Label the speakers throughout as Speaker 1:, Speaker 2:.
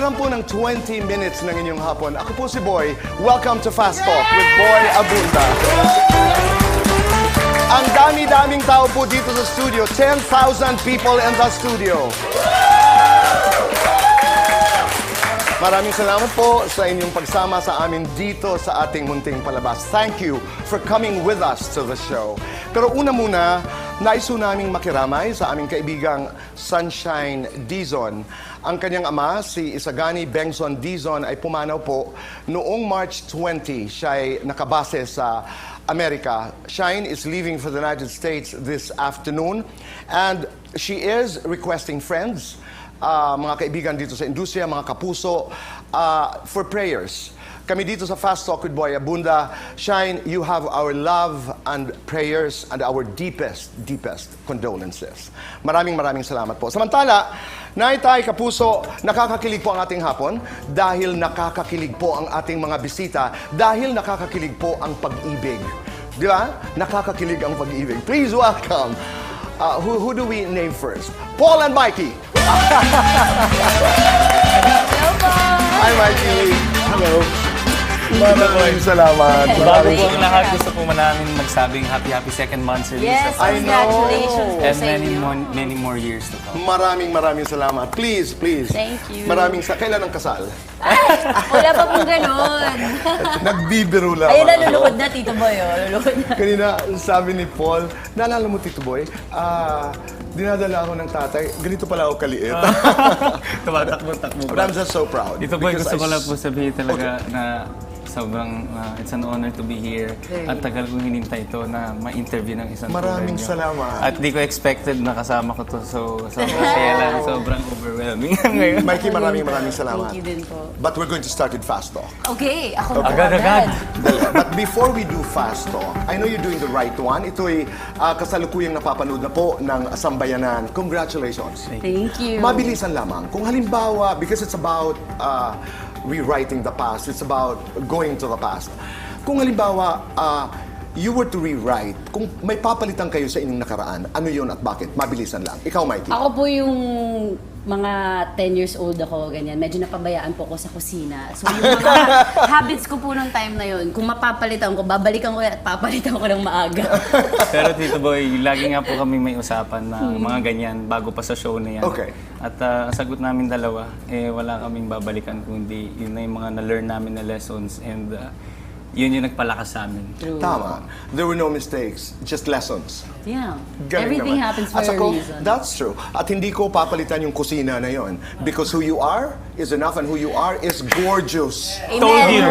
Speaker 1: lang po ng 20 minutes ng inyong hapon. Ako po si Boy. Welcome to Fast Talk with Boy Abunda. Ang dami-daming tao po dito sa studio. 10,000 people in the studio. Maraming salamat po sa inyong pagsama sa amin dito sa ating munting palabas. Thank you for coming with us to the show. Pero una muna, nais po naming makiramay sa aming kaibigang Sunshine Dizon. Ang kanyang ama, si Isagani Bengson Dizon, ay pumanaw po noong March 20. Siya ay nakabase sa Amerika. Shine is leaving for the United States this afternoon. And she is requesting friends, mga kaibigan dito sa industriya, mga kapuso, for prayers. Kami dito sa Fast Talk with Boy Abunda, Shine, you have our love and prayers and our deepest condolences. Maraming salamat po. Samantala, naitay kapuso, nakakakilig po ang ating hapon dahil nakakakilig po ang ating mga bisita, dahil nakakakilig po ang pag-ibig. Di ba? Nakakakilig ang pag-ibig. Please welcome, who do we name first? Paul and Mikey. Hi, Mikey. Hello. Maraming salamat.
Speaker 2: Bago po ang lahat, gusto po namin magsabing happy second month release.
Speaker 3: Yes,
Speaker 1: I know.
Speaker 3: congratulations po
Speaker 2: And
Speaker 3: sa inyo.
Speaker 2: many more years to come.
Speaker 1: Maraming salamat. Please.
Speaker 3: Thank you.
Speaker 1: Kailan ang kasal?
Speaker 3: Wala pa pong ganun.
Speaker 1: Nagbibiro lang.
Speaker 3: Ayun, nalulukod na, Tito Boy. Oh. Nalulukod na.
Speaker 1: Kanina, sabi ni Paul, naalala mo, Tito Boy, dinadala ako ng tatay, ganito pala ako kaliit.
Speaker 2: Tumatakbo-takbo.
Speaker 1: But I'm just so proud.
Speaker 2: Dito po,
Speaker 1: because
Speaker 2: gusto ko
Speaker 1: I
Speaker 2: lang po sabihin talaga na sobrang, it's an honor to be here. At tagal kong hinintay ito na ma-interview ng isang
Speaker 1: Maraming
Speaker 2: tulad niyo.
Speaker 1: salamat.
Speaker 2: At di ko expected na kasama ko to. So, sobrang saya lang. Sobrang overwhelming ngayon.
Speaker 1: Mikey, maraming salamat.
Speaker 3: Thank you din po.
Speaker 1: But we're going to start with Fast Talk.
Speaker 3: Okay, ako po
Speaker 2: Agad-agad.
Speaker 1: But before we do Fast Talk, I know you're doing the right one. Ito ay kasalukuyang napapanood na po ng Sambayanan. Congratulations.
Speaker 3: Thank you.
Speaker 1: Mabilisan lamang. Kung halimbawa, because it's about rewriting the past, it's about going to the past. Kung halimbawa, you were to rewrite, kung may papalitan kayo sa inyong nakaraan, ano yun at bakit? Mabilisan lang. Ikaw, Mikey.
Speaker 3: Ako po yung mga 10 years old ako, ganyan. Medyo napabayaan po ako sa kusina. So yung mga habits ko po nung time na yun, kung mapapalitan ko, babalikan ko yan at papalitan ko ng maaga.
Speaker 2: Pero Tito Boy, lagi nga po kami may usapan na mga ganyan bago pa sa show na yan.
Speaker 1: Okay.
Speaker 2: At ang sagot namin dalawa, wala kaming babalikan kundi yun na yung mga na-learn namin na lessons and yun yung nagpalakas sa amin.
Speaker 3: True.
Speaker 1: Tama. There were no mistakes, just lessons.
Speaker 3: Yeah.
Speaker 1: Galing
Speaker 3: Everything
Speaker 1: naman.
Speaker 3: happens for
Speaker 1: At
Speaker 3: a
Speaker 1: ako,
Speaker 3: reason.
Speaker 1: that's true. At hindi ko papalitan yung kusina na yon. Because who you are is enough and who you are is gorgeous.
Speaker 3: Amen.
Speaker 2: Told you.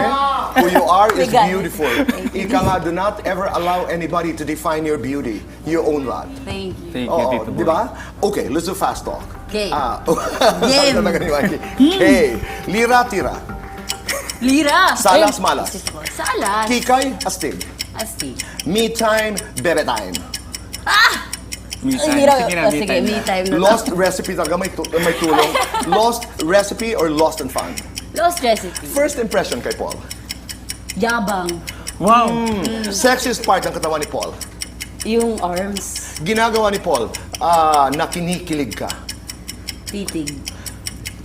Speaker 1: Who you are is
Speaker 3: Regardless.
Speaker 1: beautiful. Ika nga, do not ever allow anybody to define your beauty. You own that.
Speaker 3: Thank you.
Speaker 2: Thank you,
Speaker 1: Oo,
Speaker 2: Tito Boy.
Speaker 1: di ba? Okay, let's do fast talk.
Speaker 3: Okay.
Speaker 1: Sabi talaga ni Mikey. Okay. Lira-tira.
Speaker 3: Lira!
Speaker 1: Salas,
Speaker 3: Ay,
Speaker 1: malas.
Speaker 3: isip ko. Salas.
Speaker 1: Kikay, astig.
Speaker 3: Asti.
Speaker 1: Me time, bere time.
Speaker 2: Me
Speaker 3: Ay,
Speaker 2: time.
Speaker 3: hirap.
Speaker 2: Sige na,
Speaker 3: Oh,
Speaker 2: me
Speaker 3: sige,
Speaker 2: time
Speaker 3: me
Speaker 2: na.
Speaker 3: time na.
Speaker 1: Lost recipe talaga, may tulong. Lost recipe or lost and found?
Speaker 3: Lost recipe.
Speaker 1: First impression kay Paul.
Speaker 3: Yabang.
Speaker 2: Wow!
Speaker 1: Sexiest part ng katawan ni Paul.
Speaker 3: Yung arms.
Speaker 1: Ginagawa ni Paul na kinikilig ka.
Speaker 3: Titig.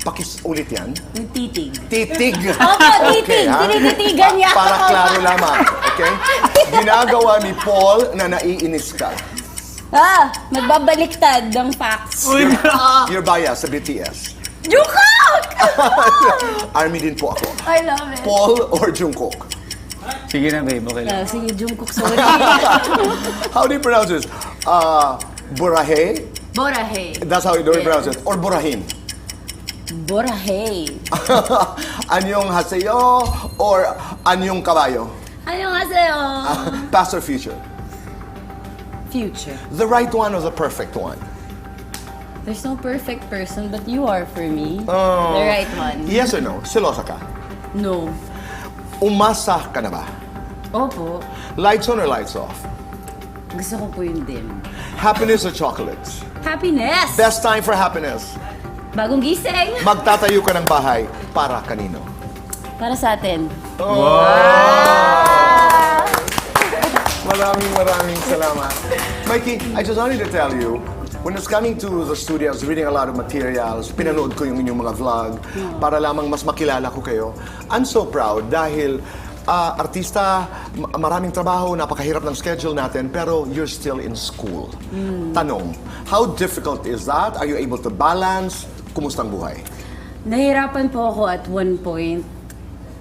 Speaker 1: Pakis ulit yan.
Speaker 3: Yung titig.
Speaker 1: Titig.
Speaker 3: Opo, titig.
Speaker 1: ha?
Speaker 3: Tinititigan niya.
Speaker 1: Para klaro lamang. Okay? Ginagawa ni Paul na naiinis ka.
Speaker 3: Nagbabaliktad ng facts.
Speaker 1: You're biased sa BTS.
Speaker 3: Jungkook!
Speaker 1: Army din po ako.
Speaker 3: I love it.
Speaker 1: Paul or Jungkook?
Speaker 2: Sige na, babe. Okay lang.
Speaker 3: Sige, Jungkook, sorry.
Speaker 1: How do you pronounce this? Borahe?
Speaker 3: Borahe.
Speaker 1: That's how you pronounce it. Or Borahim?
Speaker 3: Borahe.
Speaker 1: Anyong haseyo or anyong kabayo?
Speaker 3: Annyeonghaseyo.
Speaker 1: Past or future?
Speaker 3: Future.
Speaker 1: The right one or the perfect one?
Speaker 3: There's no perfect person, but you are for me.
Speaker 1: Oh.
Speaker 3: The right one.
Speaker 1: Yes or no? Silosa ka?
Speaker 3: No.
Speaker 1: Umasa ka na ba?
Speaker 3: Opo.
Speaker 1: Lights on or lights off?
Speaker 3: Gusto ko po yung dim.
Speaker 1: Happiness or chocolates?
Speaker 3: Happiness!
Speaker 1: Best time for happiness.
Speaker 3: Bagong gising.
Speaker 1: Magtatayo ka ng bahay para kanino?
Speaker 3: Para sa atin.
Speaker 1: Maraming salamat. Mikey, I just wanted to tell you, When it's coming to the studio, I was reading a lot of materials, pinanood ko yung inyong mga vlog para lamang mas makilala ko kayo. I'm so proud dahil artista, maraming trabaho, napakahirap ng schedule natin, pero you're still in school. Tanong, how difficult is that? Are you able to balance? Kumusta ang buhay?
Speaker 3: Nahirapan po ako at one point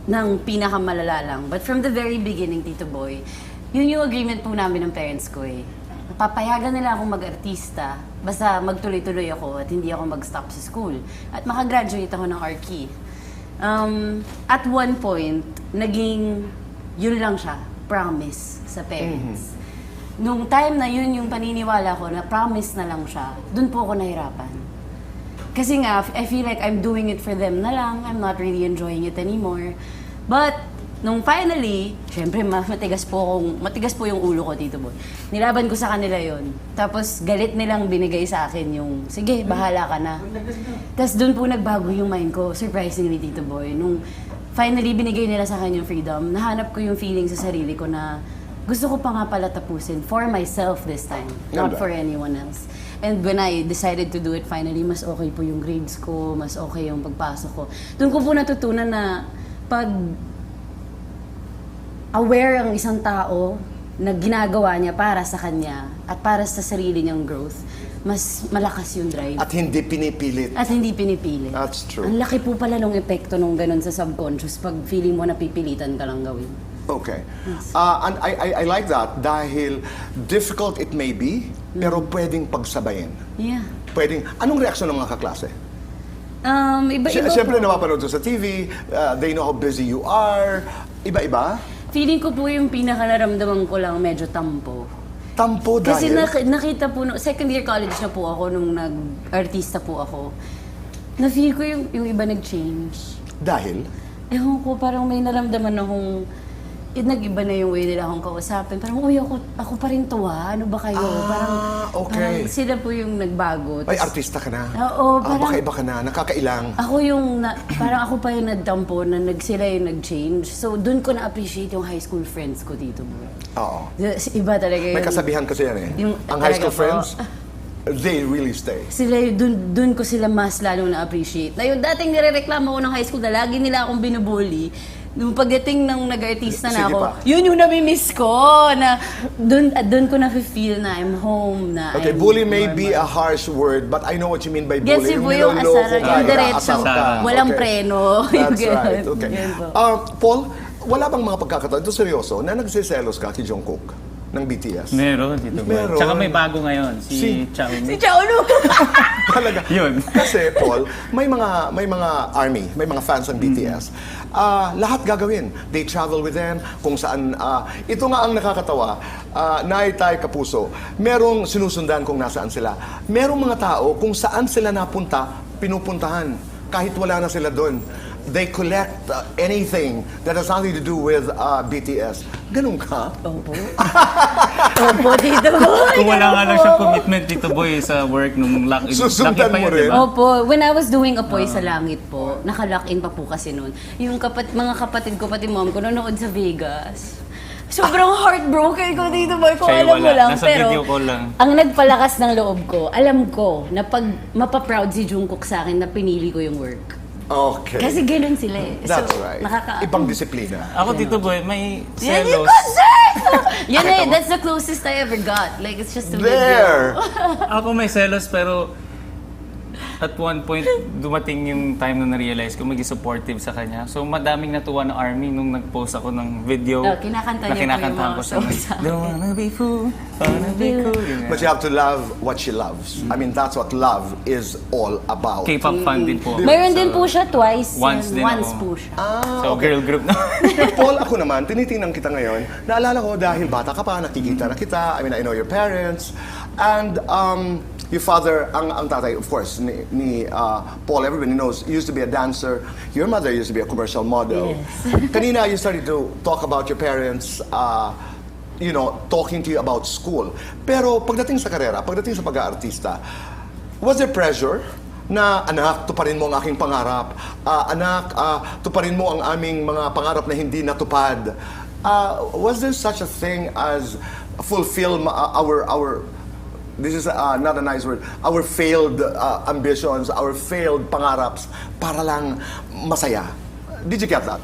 Speaker 3: ng pinakamalala lang. But from the very beginning, Tito Boy, yun yung agreement po namin ng parents ko eh. Papayagan nila akong mag-artista basta magtuloy-tuloy ako at hindi ako mag-stop sa school. At makagraduate ako ng Archie. At one point, naging yun lang siya, promise sa parents. Nung time na yun yung paniniwala ko na promise na lang siya, dun po ako nahirapan. Kasi nga, I feel like I'm doing it for them na lang. I'm not really enjoying it anymore. But, nung finally, syempre matigas po yung ulo ko, Tito Boy. Nilaban ko sa kanila yon. Tapos, galit nilang binigay sa akin yung, sige, bahala ka na. Tapos doon po nagbago yung mind ko, surprisingly, Tito Boy. Nung finally binigay nila sa akin yung freedom, nahanap ko yung feeling sa sarili ko na gusto ko pa nga pala tapusin for myself this time, not for anyone else. And when I decided to do it finally, mas okay po yung grades ko, mas okay yung pagpasok ko. Doon ko po natutunan na pag aware ang isang tao na ginagawa niya para sa kanya at para sa sarili niyang growth, mas malakas yung drive.
Speaker 1: At hindi pinipilit.
Speaker 3: At hindi pinipili.
Speaker 1: That's true.
Speaker 3: Ang laki po pala ng epekto nung ganun sa subconscious pag feeling mo na pipilitan ka lang gawin.
Speaker 1: Okay. And I like that dahil difficult it may be, pero pwedeng pagsabayin.
Speaker 3: Yeah.
Speaker 1: Pwedeng, anong reaksyon ng mga kaklase?
Speaker 3: Iba-iba
Speaker 1: Siyempre,
Speaker 3: po.
Speaker 1: napapanood sa TV, they know how busy you are. Iba-iba.
Speaker 3: Feeling ko po yung pinakanaramdaman ko lang medyo tampo.
Speaker 1: Tampo
Speaker 3: Kasi
Speaker 1: dahil...
Speaker 3: nakita po, second year college na po ako nung nag-artista po ako. Na-feel ko yung iba nag-change.
Speaker 1: Dahil?
Speaker 3: Ewan ko, parang may naramdaman akong nag-iba na yung way nila akong kausapin. Parang, uy, ako pa rin to ha. Ano ba kayo?
Speaker 1: Okay.
Speaker 3: Parang sila po yung nagbago.
Speaker 1: Ay, artista ka na.
Speaker 3: Oo, parang...
Speaker 1: baka iba ka na, nakakailang.
Speaker 3: Ako yung, parang ako pa yung nagtampo na sila yung nag-change. So, dun ko na-appreciate yung high school friends ko dito mo.
Speaker 1: Oo.
Speaker 3: Iba talaga yun.
Speaker 1: May kasabihan kasi yan eh.
Speaker 3: Yung-
Speaker 1: Ang high school
Speaker 3: talaga po.
Speaker 1: friends, they really stay.
Speaker 3: Sila, dun ko sila mas lalong na-appreciate. Na yung dating nirereklamo ko ng high school na lagi nila akong binubully, nung pagdating ng nag-artista na
Speaker 1: Sige
Speaker 3: ako,
Speaker 1: pa.
Speaker 3: yun yung nami-miss ko, na dun ko na-feel na I'm home, na
Speaker 1: Okay,
Speaker 3: I'm
Speaker 1: bully may
Speaker 3: normal.
Speaker 1: be a harsh word, but I know what you mean by
Speaker 3: Gets
Speaker 1: bully.
Speaker 3: you po yung
Speaker 1: niloloko
Speaker 3: asar,
Speaker 1: ka,
Speaker 3: yung diretso,
Speaker 1: inaasar ka.
Speaker 3: walang
Speaker 1: Okay.
Speaker 3: preno. yung
Speaker 1: That's
Speaker 3: ganun.
Speaker 1: right, okay.
Speaker 3: Yun po.
Speaker 1: Paul, wala bang mga pagkakataon, ito seryoso, na nagsiselos ka kay Jungkook ng BTS?
Speaker 2: Meron, Tito Boy.
Speaker 1: Meron.
Speaker 2: Tsaka may bago ngayon, si Chao.
Speaker 3: Si Chaolu!
Speaker 1: Talaga.
Speaker 2: Yun.
Speaker 1: Kasi, Paul, may mga army, may mga fans ng BTS. Lahat gagawin. They travel with them, kung saan... ito nga ang nakakatawa, Nay, Tay, Kapuso, merong sinusundan kung nasaan sila. Merong mga tao, kung saan sila napunta, pinupuntahan. Kahit wala na sila doon. They collect anything that has nothing to do with BTS. Ganun ka?
Speaker 3: Opo. Opo, Tito Boy.
Speaker 2: Kung wala nga lang
Speaker 3: Opo.
Speaker 2: siyang commitment, Tito Boy, sa work nung
Speaker 1: Susundan mo rin?
Speaker 2: diba?
Speaker 3: Opo, when I was doing Apoy sa Langit po, naka-lock-in pa po kasi noon. Yung mga kapatid ko, pati mom ko, nanonood sa Vegas. Sobrang heartbroken ko dito, boy. Kung
Speaker 2: Siya'y
Speaker 3: alam mo
Speaker 2: wala.
Speaker 3: lang.
Speaker 2: Nasa
Speaker 3: Pero,
Speaker 2: video call lang.
Speaker 3: ang nagpalakas ng loob ko, alam ko na pag mapaproud si Jungkook sa akin na pinili ko yung work.
Speaker 1: Okay.
Speaker 3: Kasi ganun sila eh.
Speaker 1: That's right. Ibang disiplina.
Speaker 2: Ako, Tito Boy, may
Speaker 3: Yan yung
Speaker 2: selos.
Speaker 3: concert! Yan eh, that's the closest I ever got. Like, it's just a
Speaker 1: There!
Speaker 3: video.
Speaker 2: Ako may selos, pero at one point, dumating yung time na na-realize ko maging supportive sa kanya. So, madaming natuwa ng ARMY nung nag-post ako ng video.
Speaker 3: Oh, kinakanta
Speaker 2: na
Speaker 3: niya po yung
Speaker 2: kinakantahan
Speaker 3: mga
Speaker 2: ko siya.
Speaker 3: songs.
Speaker 2: Don't wanna be fool, wanna be cool. Yun
Speaker 1: But
Speaker 2: nga.
Speaker 1: you have to love what she loves. I mean, that's what love is all about.
Speaker 2: K-pop fan din po.
Speaker 3: Mayroon din po siya twice.
Speaker 2: Once din
Speaker 3: Once
Speaker 2: ako.
Speaker 3: po siya.
Speaker 2: So, girl group na.
Speaker 1: Paul, ako naman, tinitingnan kita ngayon. Naalala ko dahil bata ka pa, nakikita na kita. I mean, I know your parents. And your father, ang tatay, of course, ni Paul, everybody knows, used to be a dancer. Your mother used to be a commercial model.
Speaker 3: Yes.
Speaker 1: Kanina, you started to talk about your parents, you know, talking to you about school. Pero pagdating sa karera, pagdating sa pag-aartista, was there pressure na, anak, tuparin mo ang aking pangarap. Anak, tuparin mo ang aming mga pangarap na hindi natupad. Was there such a thing as fulfill our this is not a nice word, our failed ambitions, our failed pangaraps para lang masaya. Did you get that?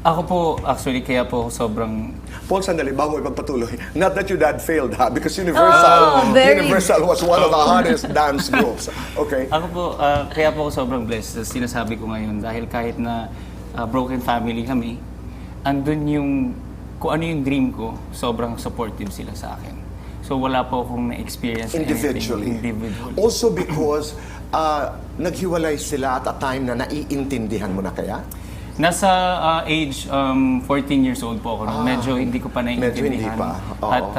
Speaker 2: Ako po, actually, kaya po ako sobrang...
Speaker 1: Paul, sandali, bago mo ipagpatuloy. Not that your dad failed, ha? Because Universal,
Speaker 3: very.
Speaker 1: Universal was one of the hardest dance groups. Okay?
Speaker 2: Ako po, kaya po ako sobrang blessed sa sinasabi ko ngayon dahil kahit na broken family kami, andun yung, kung ano yung dream ko, sobrang supportive sila sa akin. So wala po akong na-experience
Speaker 1: Individually.
Speaker 2: individually.
Speaker 1: Also because naghiwalay sila at a time na naiintindihan mo na kaya?
Speaker 2: Nasa age 14 years old po ako. Medyo hindi ko pa naiintindihan.
Speaker 1: Medyo hindi pa. Oo.
Speaker 2: At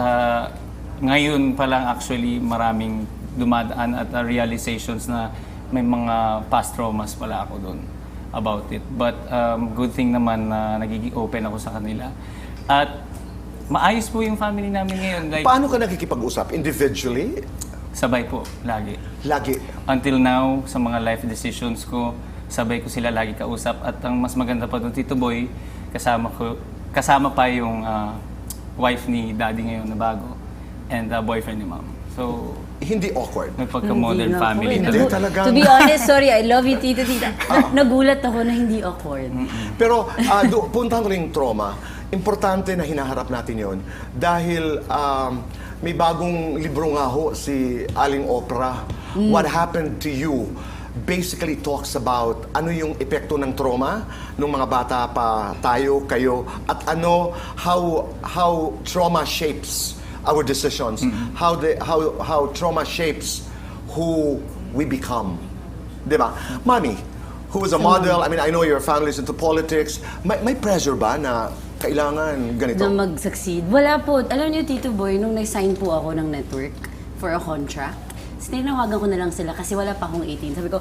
Speaker 2: ngayon pa lang actually maraming dumadaan at realizations na may mga past traumas pala ako doon about it. But good thing naman na nagiging open ako sa kanila. At maayos po yung family namin ngayon. Like,
Speaker 1: Paano ka nakikipag-usap? Individually?
Speaker 2: sabay po, lagi.
Speaker 1: Lagi.
Speaker 2: Until now, sa mga life decisions ko, sabay ko sila lagi kausap. At ang mas maganda pa doon, Tito Boy, kasama pa yung wife ni Daddy ngayon na bago and boyfriend ni Mom. So,
Speaker 1: Hindi awkward.
Speaker 2: may pagka-modern
Speaker 3: Hindi na
Speaker 2: family
Speaker 3: awkward.
Speaker 1: Hindi
Speaker 2: talaga.
Speaker 1: talaga.
Speaker 3: To be honest, sorry, I love you, tita. Nagulat ako na hindi awkward.
Speaker 1: Pero puntahan ko rin yung trauma. Importante na hinaharap natin yon dahil may bagong libro nga ho si Aling Oprah, What Happened to You, basically talks about ano yung epekto ng trauma nung mga bata pa tayo, kayo, at ano, how trauma shapes our decisions, how trauma shapes who we become. Diba? Mami, who is a model, I mean, I know your family's into politics, may pressure ba na kailangan ganito?
Speaker 3: Na mag-succeed. Wala po. Alam niyo, Tito Boy, nung nag-sign po ako ng network for a contract, tinawagan ko na lang sila kasi wala pa akong 18. Sabi ko,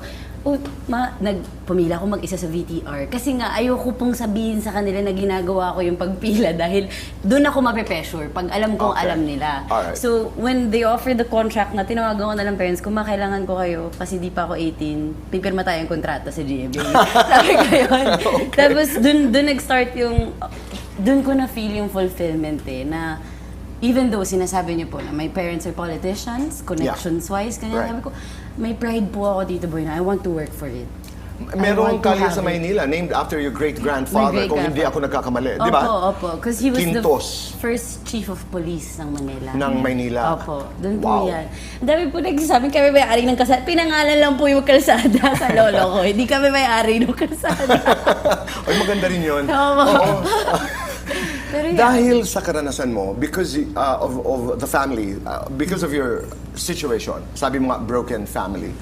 Speaker 3: pumila ako mag-isa sa VTR. Kasi nga, ayoko pong sabihin sa kanila na ginagawa ko yung pagpila dahil doon ako mape-pressure pag alam kong
Speaker 1: Okay.
Speaker 3: alam nila.
Speaker 1: Alright.
Speaker 3: So, when they offered the contract na, tinawagan ko na lang parents ko, kailangan ko kayo kasi di pa ako 18, pipirma tayong kontrata sa GMA. Sabi ko yun. Tapos, doon nag-start yung, doon ko na-feel yung fulfillment na even though sinasabi niyo po na my parents are politicians, connections-wise, kanya
Speaker 1: Right.
Speaker 3: sabi ko, may pride po ako dito, boy, na I want to work for it.
Speaker 1: Merong
Speaker 3: I want to
Speaker 1: kalye
Speaker 3: have
Speaker 1: sa
Speaker 3: it.
Speaker 1: Maynila named after your great-grandfather,
Speaker 3: My
Speaker 1: kung hindi ako nagkakamali, di ba?
Speaker 3: Opo. Because he was
Speaker 1: Quintos.
Speaker 3: the first chief of police ng Manila.
Speaker 1: Ng Maynila.
Speaker 3: Opo. Doon
Speaker 1: Wow.
Speaker 3: po yan. Ang dami po nagsasabi, kami may-ari ng kalsada. Pinangalan lang po yung kalsada sa lolo ko. Hindi kami may-ari ng kalsada.
Speaker 1: Ay, maganda rin yun.
Speaker 3: Opo. Pero yan.
Speaker 1: Dahil sa karanasan mo, because of the family, because of your situation, sabi mo nga, broken family,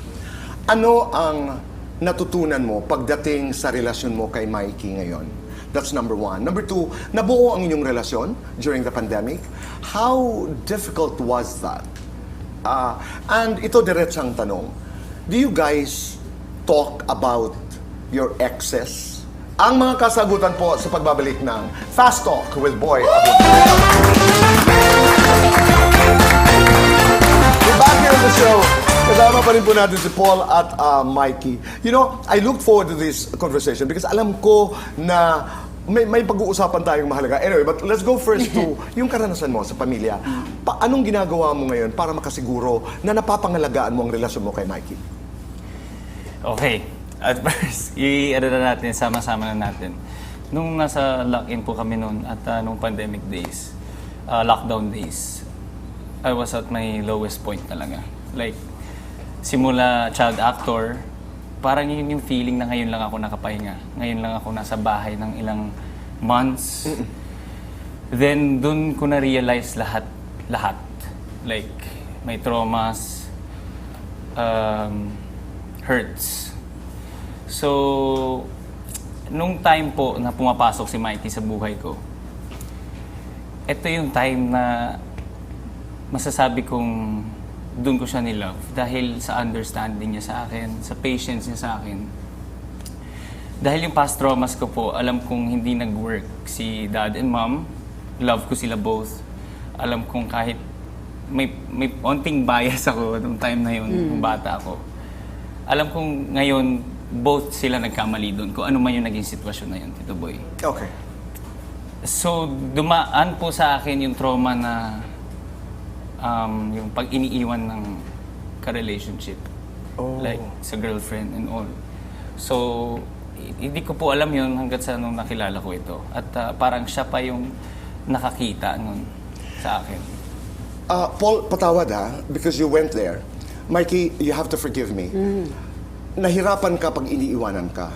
Speaker 1: ano ang natutunan mo pagdating sa relasyon mo kay Mikey ngayon? That's number one. Number two, nabuo ang inyong relasyon during the pandemic. How difficult was that? And ito diretsang tanong, do you guys talk about your exes? Ang mga kasagutan po sa pagbabalik ng Fast Talk with Boy Abunda. We're back here on the show. Kasama pa rin po natin si Paul at Mikey. You know, I look forward to this conversation because alam ko na may pag-uusapan tayong mahalaga. Anyway, but let's go first to yung karanasan mo sa pamilya. Anong ginagawa mo ngayon para makasiguro na napapangalagaan mo ang relasyon mo kay Mikey?
Speaker 2: Okay. At first, i-ano na natin, sama-sama na natin. Nung nasa lock-in po kami noon at nung pandemic days, lockdown days, I was at my lowest point talaga. Like, simula child actor, parang yun yung feeling na ngayon lang ako nakapahinga. Ngayon lang ako nasa bahay ng ilang months. Then, dun ko na-realize lahat. Like, may traumas, hurts. So, nung time po na pumapasok si Mikey sa buhay ko, ito yung time na masasabi kong doon ko siya nilove dahil sa understanding niya sa akin, sa patience niya sa akin. Dahil yung past traumas ko po, alam kong hindi nag-work si dad and mom. Love ko sila both. Alam kong kahit may onting bias ako nung time na yun, nung bata ako. Alam kong ngayon, both sila nagkamali doon kung ano man yung naging sitwasyon na yun, Tito Boy.
Speaker 1: Okay.
Speaker 2: So, dumaan po sa akin yung trauma na yung pag iniiwan ng ka-relationship. Like sa girlfriend and all. So, hindi ko po alam yun hanggat sa nung nakilala ko ito. At parang siya pa yung nakakita nun sa akin.
Speaker 1: Paul, patawad because you went there. Mikey, you have to forgive me. Nahirapan ka pag iniiwanan ka.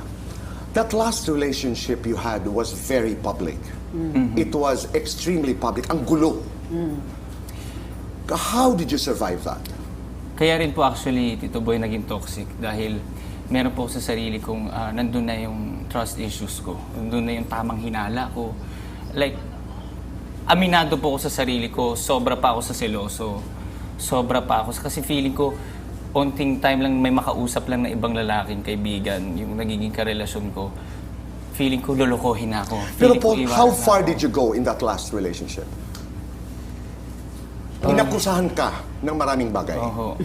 Speaker 1: That last relationship you had was very public. It was extremely public. Ang gulo. How did you survive that?
Speaker 2: Kaya rin po actually, Tito Boy, naging toxic dahil meron po sa sarili kong nandun na yung trust issues ko. Nandun na yung tamang hinala ko. Like, aminado po ako sa sarili ko, sobra pa ako sa seloso. Sobra pa ako. Kasi feeling ko, onting time lang may makausap lang na ibang lalaking kaibigan, yung nagiging karelasyon ko. Feeling ko lolokohin ako.
Speaker 1: Pero
Speaker 2: Feeling ko
Speaker 1: Paul,
Speaker 2: iwanan
Speaker 1: how
Speaker 2: na
Speaker 1: far
Speaker 2: ako.
Speaker 1: did you go in that last relationship? Inakusahan ka ng maraming bagay.
Speaker 2: Oho.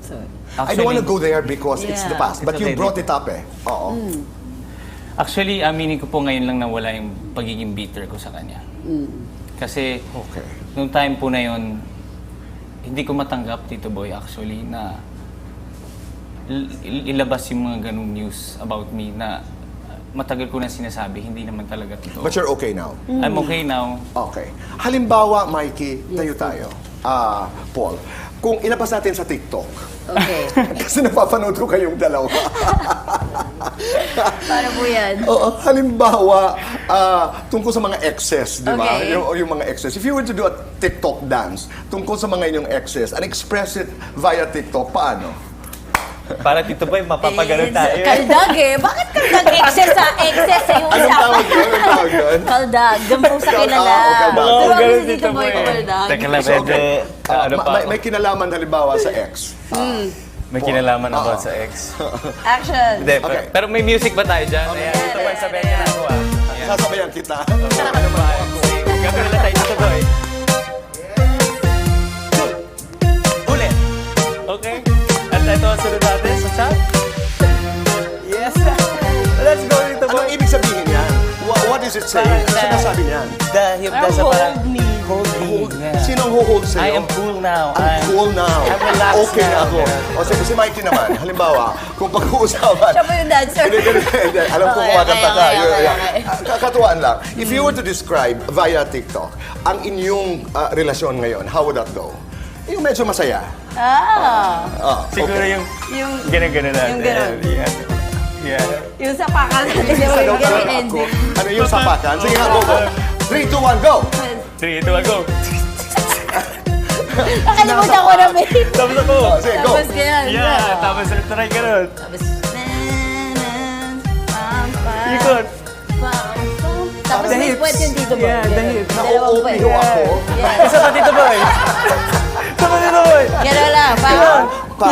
Speaker 3: So,
Speaker 1: I don't want to go there because it's the
Speaker 3: Yeah.
Speaker 1: past. But
Speaker 2: It's
Speaker 1: you
Speaker 2: okay,
Speaker 1: brought it
Speaker 2: dito.
Speaker 1: up Oo.
Speaker 2: Actually, aminin ko po ngayon lang na wala yung pagiging bitter ko sa kanya. Kasi,
Speaker 1: Okay.
Speaker 2: nung time po na yon, hindi ko matanggap, Tito Boy, actually, na ilabas yung mga ganung news about me na matagal ko na sinasabi, hindi naman talaga totoo.
Speaker 1: But you're okay now.
Speaker 2: I'm okay now.
Speaker 1: Okay. Halimbawa, Mikey, tayo. Paul, kung ilabas natin sa TikTok,
Speaker 3: okay.
Speaker 1: kasi napapanood ko kayong dalawa.
Speaker 3: Paano po yan?
Speaker 1: Oo, halimbawa, tungkol sa mga exes, di ba?
Speaker 3: Okay.
Speaker 1: Yung mga exes. If you were to do a TikTok dance tungkol sa mga inyong exes and express it via TikTok, paano?
Speaker 2: Para Tito Boy, mapapagano'n tayo.
Speaker 3: Kaldag eh. Bakit kaldag? Excess sa excess sa yung
Speaker 1: Anong tawag yun? Anong tawag yun?
Speaker 3: Kaldag. Doon po sa kilala.
Speaker 1: kaldag.
Speaker 3: Pero
Speaker 2: ganun
Speaker 3: kasi dito
Speaker 2: Tito
Speaker 3: boy
Speaker 2: Boy.
Speaker 3: kaldag.
Speaker 2: Teka lang,
Speaker 1: So,
Speaker 2: medyo, ano pa ako?
Speaker 1: may kinalaman halimbawa sa ex.
Speaker 2: May kinalaman about sa ex.
Speaker 3: Action.
Speaker 2: Hindi,
Speaker 1: Okay.
Speaker 2: pero may music ba tayo dyan? Ayan, Tito Boy, sabihin niya na ako Ayan.
Speaker 1: Sasabayan kita.
Speaker 2: Ano ba? Gagawin na tayo, Tito Boy. Ulit. Okay? At ito ang sunod natin sa chat. Yes. Let's go, Tito Boy.
Speaker 1: Anong ibig sabihin yan? What is it saying? Ano sinasabi niyan?
Speaker 2: Dahil
Speaker 3: Parang
Speaker 2: sa parang
Speaker 3: hold me.
Speaker 2: hold me. Yeah.
Speaker 1: Sinong hold sa'yo?
Speaker 2: I am cool now.
Speaker 1: I'm cool now.
Speaker 2: I'm relaxed
Speaker 1: Okay na
Speaker 2: now.
Speaker 1: ako. O sige, si Mikey naman, halimbawa, kung pag-uusapan,
Speaker 3: Siya po yung dancer.
Speaker 1: Hindi. Alam ko
Speaker 3: Okay,
Speaker 1: kumakanta ka.
Speaker 3: okay, okay,
Speaker 1: Yeah.
Speaker 3: okay.
Speaker 1: Kakatuwaan lang. If you were to describe via TikTok ang inyong relasyon ngayon, how would that go? Yung medyo masaya.
Speaker 2: Siguro yung
Speaker 3: Yung,
Speaker 2: ganun-ganun natin.
Speaker 3: Yung ganun.
Speaker 2: Yeah.
Speaker 3: yung sapakan. Yung
Speaker 1: Ano,
Speaker 3: ganun ending.
Speaker 1: ano yung sapakan? Sige nga, go. 3, 2, 1, go!
Speaker 2: 3, 2, 1, go!
Speaker 3: Nakalimutan ko na may.
Speaker 2: Tapos ako!
Speaker 1: Sige, go!
Speaker 3: Tapos ganyan.
Speaker 2: Yeah, tapos try ganun.
Speaker 3: Tapos,
Speaker 2: Ikot.
Speaker 3: Tapos
Speaker 2: The
Speaker 3: may
Speaker 2: hips.
Speaker 3: puwet yung dito boy.
Speaker 2: Yeah, the hips.
Speaker 3: Dalawang puwet.
Speaker 1: Na-OPO ako.
Speaker 3: Yeah.
Speaker 2: Isa pa, Tito Boy! Isa pa, Tito Boy!
Speaker 3: Gano'n lang.
Speaker 1: Pa.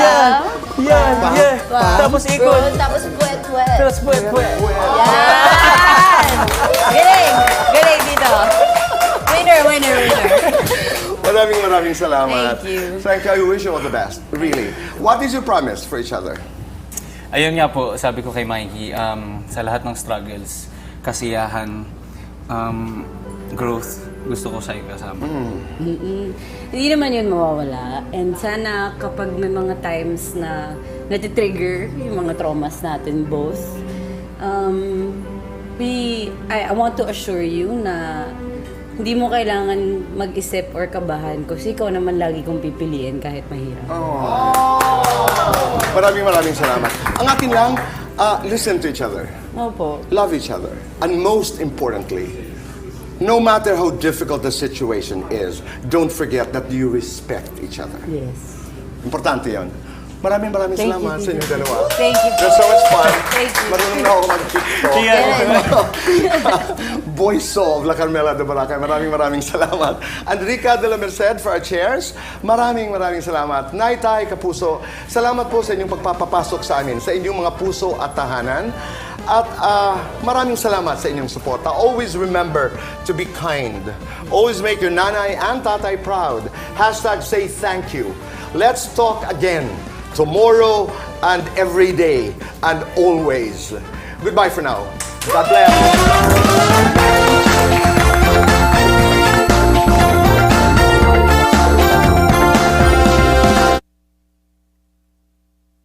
Speaker 2: Yeah, yeah. Tapos ikot.
Speaker 3: Tapos puwet.
Speaker 2: Tapos puwet.
Speaker 3: Yan! Galing! Galing dito. Winner.
Speaker 1: Maraming salamat.
Speaker 3: Thank you.
Speaker 1: Thank you. I wish you all the best. Really. What is your promise for each other?
Speaker 2: Ayun nga po, sabi ko kay Mikey, sa lahat ng struggles, kasiyahan, growth, gusto ko siya kasama.
Speaker 3: Hindi naman yun mawawala. And sana kapag may mga times na natitrigger yung mga traumas natin both, I want to assure you na hindi mo kailangan mag-isip or kabahan kasi ikaw naman lagi kong pipiliin kahit mahirap.
Speaker 1: Maraming salamat. Ang akin lang, listen to each other.
Speaker 3: Opo.
Speaker 1: Love each other. And most importantly, no matter how difficult the situation is, don't forget that you respect each other.
Speaker 3: Yes.
Speaker 1: Importante yon. Maraming
Speaker 3: Thank
Speaker 1: salamat
Speaker 3: you,
Speaker 1: sa inyong
Speaker 3: Tito.
Speaker 1: dalawa.
Speaker 3: Thank you.
Speaker 1: It was so much fun.
Speaker 3: Thank you.
Speaker 1: Marunong na ako mag-TikTok. Boy Soul, La Carmela de Boracay. Maraming salamat. Enrica de la Merced for our chairs. Maraming salamat. Naitay, Kapuso, salamat po sa inyong pagpapapasok sa amin, sa inyong mga puso at tahanan. At maraming salamat sa inyong suporta. Always remember to be kind. Always make your nanay and tatay proud. # say thank you. Let's talk again tomorrow and every day and always. Goodbye for now. God bless.